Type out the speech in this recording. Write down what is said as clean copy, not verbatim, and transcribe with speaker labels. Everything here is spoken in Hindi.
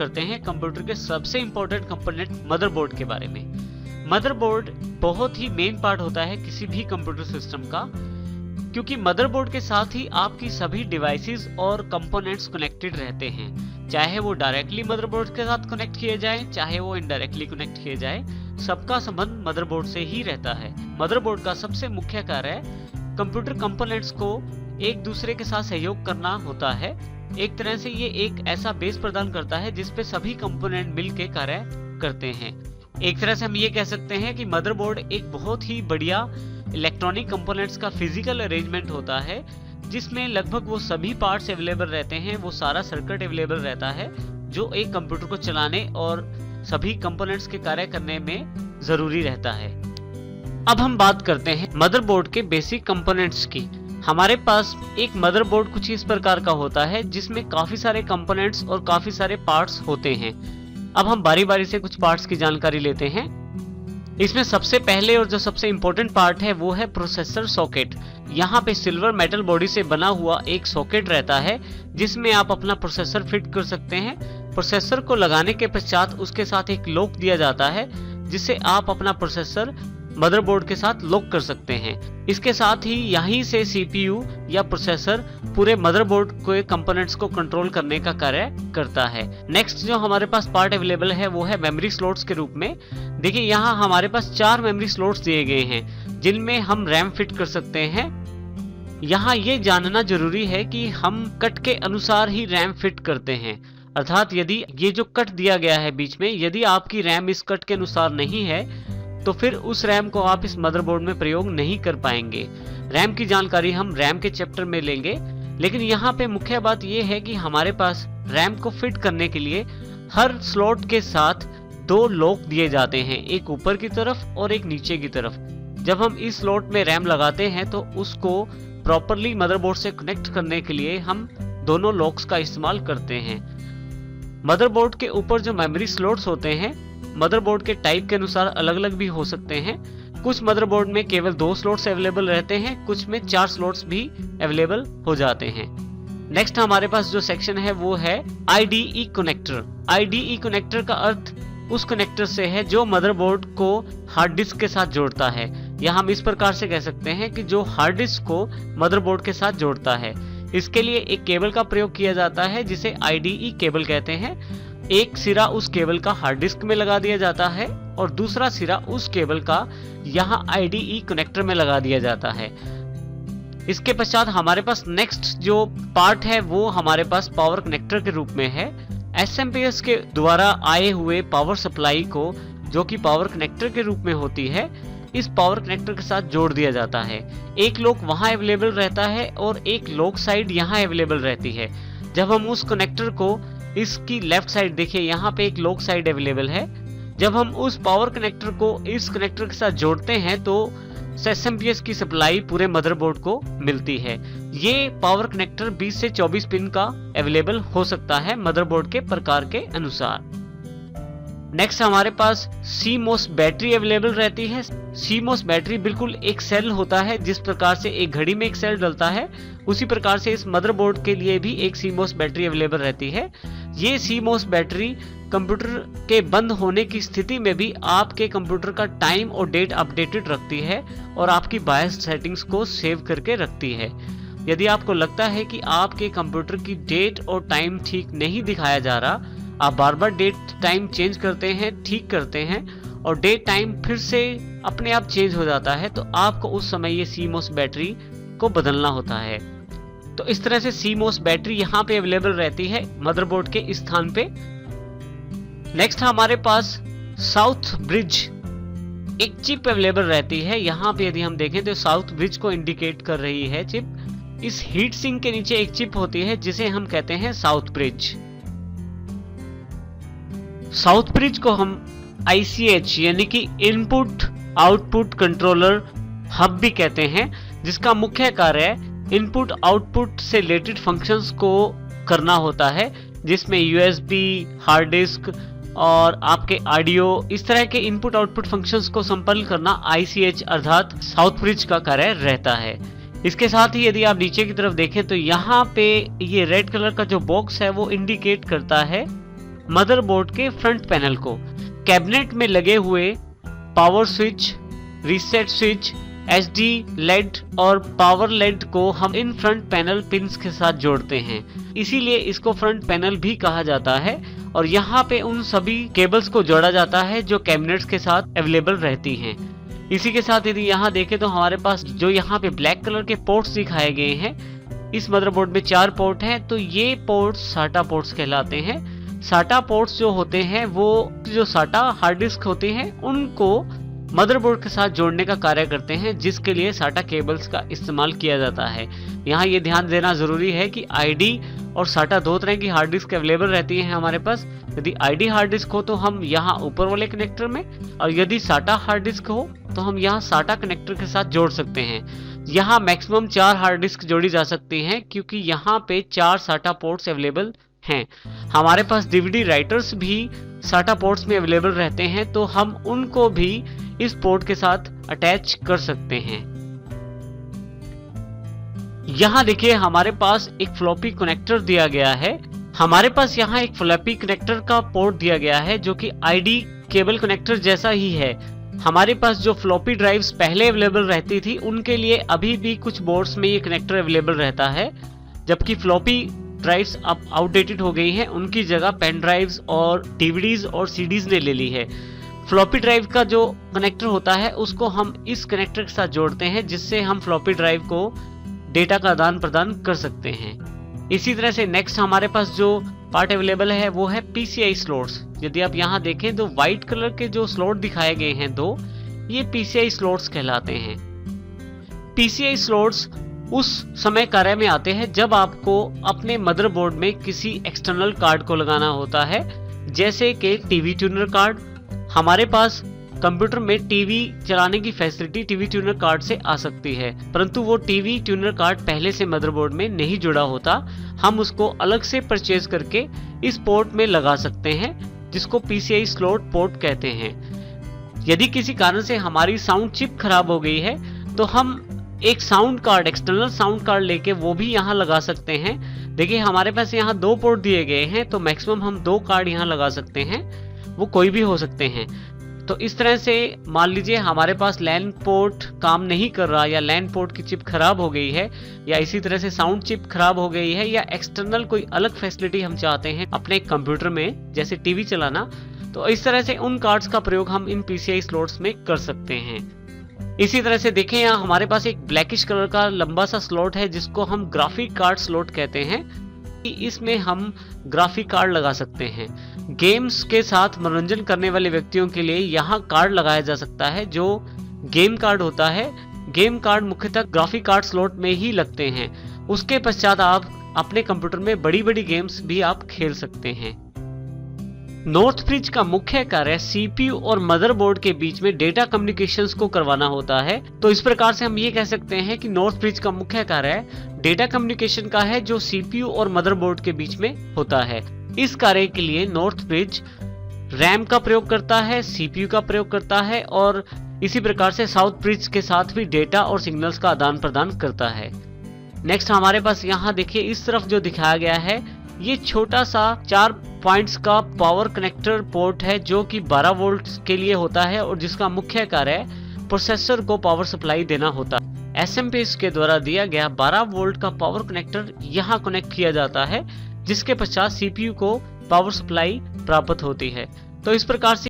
Speaker 1: करते हैं कंप्यूटर के सबसे इंपॉर्टेंट कंपोनेंट मदरबोर्ड के बारे में। मदरबोर्ड बहुत ही मेन पार्ट होता है किसी भी कंप्यूटर सिस्टम का, क्योंकि मदरबोर्ड के साथ ही आपकी सभी डिवाइसेस और कंपोनेंट्स कनेक्टेड रहते हैं। चाहे वो डायरेक्टली मदरबोर्ड के साथ कनेक्ट किए जाए, चाहे वो इनडायरेक्टली कनेक्ट किए जाए, सबका संबंध मदरबोर्ड से ही रहता है। मदरबोर्ड का सबसे मुख्य कार्य कंप्यूटर कंपोनेंट्स को एक दूसरे के साथ सहयोग करना होता है। एक तरह से ये एक ऐसा बेस प्रदान करता है जिसपे सभी कंपोनेंट मिलकर कार्य करते हैं। एक तरह से हम ये कह सकते हैं कि मदरबोर्ड एक बहुत ही बढ़िया इलेक्ट्रॉनिक कंपोनेंट्स का फिजिकल अरेंजमेंट होता है, जिसमें लगभग वो सभी पार्ट्स अवेलेबल रहते हैं, वो सारा सर्किट अवेलेबल रहता है जो एक कंप्यूटर को चलाने और सभी कंपोनेंट्स के कार्य करने में जरूरी रहता है। अब हम बात करते हैं मदरबोर्ड के बेसिक कंपोनेंट्स की। हमारे पास एक मदरबोर्ड कुछ इस प्रकार का होता है जिसमें काफी सारे कंपोनेंट्स और काफी सारे पार्ट्स होते हैं। अब हम बारी बारी से कुछ पार्ट्स की जानकारी लेते हैं। इसमें सबसे पहले और जो सबसे इंपॉर्टेंट पार्ट है वो है प्रोसेसर सॉकेट। यहाँ पे सिल्वर मेटल बॉडी से बना हुआ एक सॉकेट रहता है जिसमें आप अपना प्रोसेसर फिट कर सकते हैं। प्रोसेसर को लगाने के पश्चात उसके साथ एक लॉक दिया जाता है जिससे आप अपना प्रोसेसर मदरबोर्ड के साथ लॉक कर सकते हैं। इसके साथ ही यहीं से सीपीयू या प्रोसेसर पूरे मदरबोर्ड के कंपोनेंट्स को कंट्रोल करने का कार्य करता है। नेक्स्ट जो हमारे पास पार्ट अवेलेबल है वो है मेमोरी स्लॉट्स के रूप में। देखिए यहाँ हमारे पास 4 मेमोरी स्लॉट्स दिए गए हैं जिनमें हम रैम फिट कर सकते हैं। यहाँ ये जानना जरूरी है कि हम कट के अनुसार ही रैम फिट करते हैं, अर्थात यदि ये जो कट दिया गया है बीच में, यदि आपकी रैम इस कट के अनुसार नहीं है तो फिर उस रैम को आप इस मदरबोर्ड में प्रयोग नहीं कर पाएंगे। रैम की जानकारी हम रैम के चैप्टर में लेंगे, लेकिन यहाँ पे मुख्य बात यह है कि हमारे पास रैम को फिट करने के लिए हर स्लॉट के साथ 2 लॉक दिए जाते हैं, एक ऊपर की तरफ और एक नीचे की तरफ। जब हम इस स्लॉट में रैम लगाते हैं तो उसको प्रॉपरली मदरबोर्ड से कनेक्ट करने के लिए हम दोनों लॉक्स का इस्तेमाल करते हैं। मदरबोर्ड के ऊपर जो मेमोरी स्लॉट्स होते हैं मदरबोर्ड के टाइप के अनुसार अलग अलग भी हो सकते हैं। कुछ मदरबोर्ड में केवल 2 स्लॉट्स अवेलेबल रहते हैं, कुछ में 4 स्लॉट्स भी अवेलेबल हो जाते हैं। नेक्स्ट हमारे पास जो सेक्शन है वो है आईडीई कनेक्टर। आईडीई कनेक्टर का अर्थ उस कनेक्टर से है जो मदरबोर्ड को हार्ड डिस्क के साथ जोड़ता है, या हम इस प्रकार से कह सकते हैं कि जो हार्ड डिस्क को मदरबोर्ड के साथ जोड़ता है। इसके लिए एक केबल का प्रयोग किया जाता है जिसे आईडीई केबल कहते हैं। एक सिरा उस केबल का हार्ड डिस्क में लगा दिया जाता है और दूसरा सिरा उस केबल का यहाँ आईडीई कनेक्टर में लगा दिया जाता है। इसके पश्चात हमारे पास नेक्स्ट जो पार्ट है वो हमारे पास पावर कनेक्टर के रूप में है। एसएमपीएस के द्वारा आए हुए पावर सप्लाई को, जो कि पावर कनेक्टर के रूप में होती है, इस पावर कनेक्टर के साथ जोड़ दिया जाता है। एक लॉक वहां अवेलेबल रहता है और एक लॉक साइड यहाँ अवेलेबल रहती है। जब हम उस कनेक्टर को इसकी लेफ्ट साइड देखिए, यहाँ पे एक लॉक साइड अवेलेबल है। जब हम उस पावर कनेक्टर को इस कनेक्टर के साथ जोड़ते हैं तो एसएमपीएस की सप्लाई पूरे मदरबोर्ड को मिलती है। ये पावर कनेक्टर 20 से 24 पिन का अवेलेबल हो सकता है मदरबोर्ड के प्रकार के अनुसार। नेक्स्ट हमारे पास सीमोस बैटरी अवेलेबल रहती है। सीमोस बैटरी बिल्कुल एक सेल होता है, जिस प्रकार से एक घड़ी में एक सेल डलता है उसी प्रकार से इस मदरबोर्ड के लिए भी एक सीमोस बैटरी अवेलेबल रहती है। ये सीमोस बैटरी कंप्यूटर के बंद होने की स्थिति में भी आपके कंप्यूटर का टाइम और डेट अपडेटेड रखती है और आपकी बायस सेटिंग्स को सेव करके रखती है। यदि आपको लगता है कि आपके कंप्यूटर की डेट और टाइम ठीक नहीं दिखाया जा रहा, आप बार बार डेट टाइम चेंज करते हैं, ठीक करते हैं और डेट टाइम फिर से अपने आप चेंज हो जाता है, तो आपको उस समय ये सीमोस बैटरी को बदलना होता है। तो इस तरह से सीमोस बैटरी यहाँ पे अवेलेबल रहती है मदरबोर्ड के स्थान पे। नेक्स्ट हमारे पास साउथ ब्रिज एक चिप अवेलेबल रहती है। यहाँ पे यदि हम देखें तो साउथ ब्रिज को इंडिकेट कर रही है चिप। इस हीट सिंक के नीचे एक चिप होती है जिसे हम कहते हैं साउथ ब्रिज। साउथ ब्रिज को हम ICH यानी कि इनपुट आउटपुट कंट्रोलर हब भी कहते हैं, जिसका मुख्य कार्य इनपुट आउटपुट से रिलेटेड फंक्शंस को करना होता है, जिसमें USB, हार्ड डिस्क और आपके ऑडियो, इस तरह के इनपुट आउटपुट फंक्शंस को संपन्न करना ICH अर्थात साउथ ब्रिज का कार्य रहता है। इसके साथ ही यदि आप नीचे की तरफ देखें तो यहाँ पे ये रेड कलर का जो बॉक्स है वो इंडिकेट करता है मदरबोर्ड के फ्रंट पैनल को। कैबिनेट में लगे हुए power switch, reset switch, SD LED और पावर लेड को हम इन फ्रंट पैनल पिंस के साथ जोड़ते हैं, इसीलिए इसको फ्रंट पैनल भी कहा जाता है। और यहाँ पे उन सभी केबल्स को जोड़ा जाता है जो कैबिनेट्स के साथ अवेलेबल रहती हैं। इसी के साथ यदि यहाँ देखें तो हमारे पास जो यहाँ पे ब्लैक कलर के पोर्ट्स दिखाए गए हैं, इस मदरबोर्ड में 4 पोर्ट हैं, तो ये पोर्ट्स SATA पोर्ट्स कहलाते हैं। SATA पोर्ट्स जो होते हैं वो जो SATA हार्ड डिस्क होते हैं उनको मदरबोर्ड के साथ जोड़ने का कार्य करते हैं, जिसके लिए SATA केबल्स का इस्तेमाल किया जाता है। यहाँ ये ध्यान देना जरूरी है कि ID और SATA दो तरह की हार्ड डिस्क अवेलेबल रहती है हमारे पास। यदि ID हार्ड डिस्क हो तो हम यहाँ ऊपर वाले कनेक्टर में, और यदि SATA हार्ड डिस्क हो तो हम यहाँ SATA कनेक्टर के साथ जोड़ सकते हैं। यहाँ मैक्सिमम 4 हार्ड डिस्क जोड़ी जा सकती हैं, क्योंकि यहाँ पे 4 SATA पोर्ट्स अवेलेबल हैं। हमारे पास DVD राइटर्स भी SATA पोर्ट्स में अवेलेबल रहते हैं, तो हम उनको भी इस पोर्ट के साथ अटैच कर सकते हैं। यहाँ देखिए हमारे पास एक फ्लॉपी कनेक्टर दिया गया है। हमारे पास यहाँ एक फ्लॉपी कनेक्टर का पोर्ट दिया गया है जो कि ID केबल कनेक्टर जैसा ही है। हमारे पास जो फ्लॉपी ड्राइव्स पहले अवेलेबल रहती थी उनके लिए अभी भी कुछ बोर्ड्स में ये कनेक्टर अवेलेबल रहता है, जबकि फ्लॉपी ड्राइव्स अब आउटडेटेड हो गई हैं, उनकी जगह पेन ड्राइव्स और DVDs और CDs ने ले ली है। फ्लॉपी ड्राइव का जो कनेक्टर होता है उसको हम इस कनेक्टर के साथ जोड़ते हैं, जिससे हम फ्लॉपी ड्राइव को डेटा का आदान प्रदान कर सकते हैं। इसी तरह से नेक्स्ट हमारे पास जो पार्ट अवेलेबल है वो है PCI स्लॉट्स। यदि आप यहाँ देखें तो व्हाइट कलर के जो स्लॉट दिखाए गए हैं दो, ये PCI स्लॉट्स कहलाते हैं। PCI स्लॉट्स उस समय कार्य में आते हैं जब आपको अपने मदरबोर्ड में किसी एक्सटर्नल कार्ड को लगाना होता है, जैसे कि टीवी ट्यूनर कार्ड। हमारे पास कंप्यूटर में टीवी चलाने की फैसिलिटी टीवी ट्यूनर कार्ड से आ सकती है, परंतु वो टीवी ट्यूनर कार्ड पहले से मदरबोर्ड में नहीं जुड़ा होता। हम उसको अलग से परचेज करके इस पोर्ट में लगा सकते हैं, जिसको PCI स्लॉट पोर्ट कहते हैं। यदि किसी कारण से हमारी साउंड चिप खराब हो गई है तो हम एक sound card, external sound card लेके वो भी यहाँ लगा सकते हैं। देखिए हमारे पास यहाँ 2 पोर्ट दिए गए हैं, तो मैक्सिमम हम 2 कार्ड यहाँ लगा सकते हैं, वो कोई भी हो सकते हैं। तो इस तरह से मान लीजिए हमारे पास लैन पोर्ट काम नहीं कर रहा, या लैन पोर्ट की चिप खराब हो गई है, या इसी तरह से साउंड चिप खराब हो गई है, या एक्सटर्नल कोई अलग फैसिलिटी हम चाहते हैं अपने कंप्यूटर में, जैसे टीवी चलाना, तो इस तरह से उन कार्ड्स का प्रयोग हम इन PCI स्लॉट्स में कर सकते हैं। इसी तरह से देखें यहाँ हमारे पास एक ब्लैकिश कलर का लंबा सा स्लॉट है, जिसको हम ग्राफिक कार्ड स्लॉट कहते हैं। इसमें हम ग्राफिक कार्ड लगा सकते हैं। गेम्स के साथ मनोरंजन करने वाले व्यक्तियों के लिए यहाँ कार्ड लगाया जा सकता है, जो गेम कार्ड होता है। गेम कार्ड मुख्यतः ग्राफिक कार्ड स्लॉट में ही लगते हैं। उसके पश्चात आप अपने कंप्यूटर में बड़ी बड़ी गेम्स भी आप खेल सकते हैं। नॉर्थ ब्रिज का मुख्य कार्य CPU और मदरबोर्ड के बीच में डेटा कम्युनिकेशंस को करवाना होता है। तो इस प्रकार से हम ये कह सकते हैं कि नॉर्थ ब्रिज का मुख्य कार्य डेटा कम्युनिकेशन का है, जो CPU और मदरबोर्ड के बीच में होता है। इस कार्य के लिए नॉर्थ ब्रिज रैम का प्रयोग करता है, CPU का प्रयोग करता है, और इसी प्रकार से साउथ ब्रिज के साथ भी डेटा और सिग्नल्स का आदान प्रदान करता है। नेक्स्ट हमारे पास यहाँ देखिए इस तरफ जो दिखाया गया है, ये छोटा सा 4 पॉइंट्स का पावर कनेक्टर पोर्ट है, जो कि 12 वोल्ट के लिए होता है और जिसका मुख्य कार्य प्रोसेसर को पावर सप्लाई देना होता है। SMPS के द्वारा दिया गया 12 वोल्ट का पावर कनेक्टर यहाँ कनेक्ट किया जाता है, जिसके पश्चात CPU को पावर सप्लाई प्राप्त होती है। तो इस प्रकार से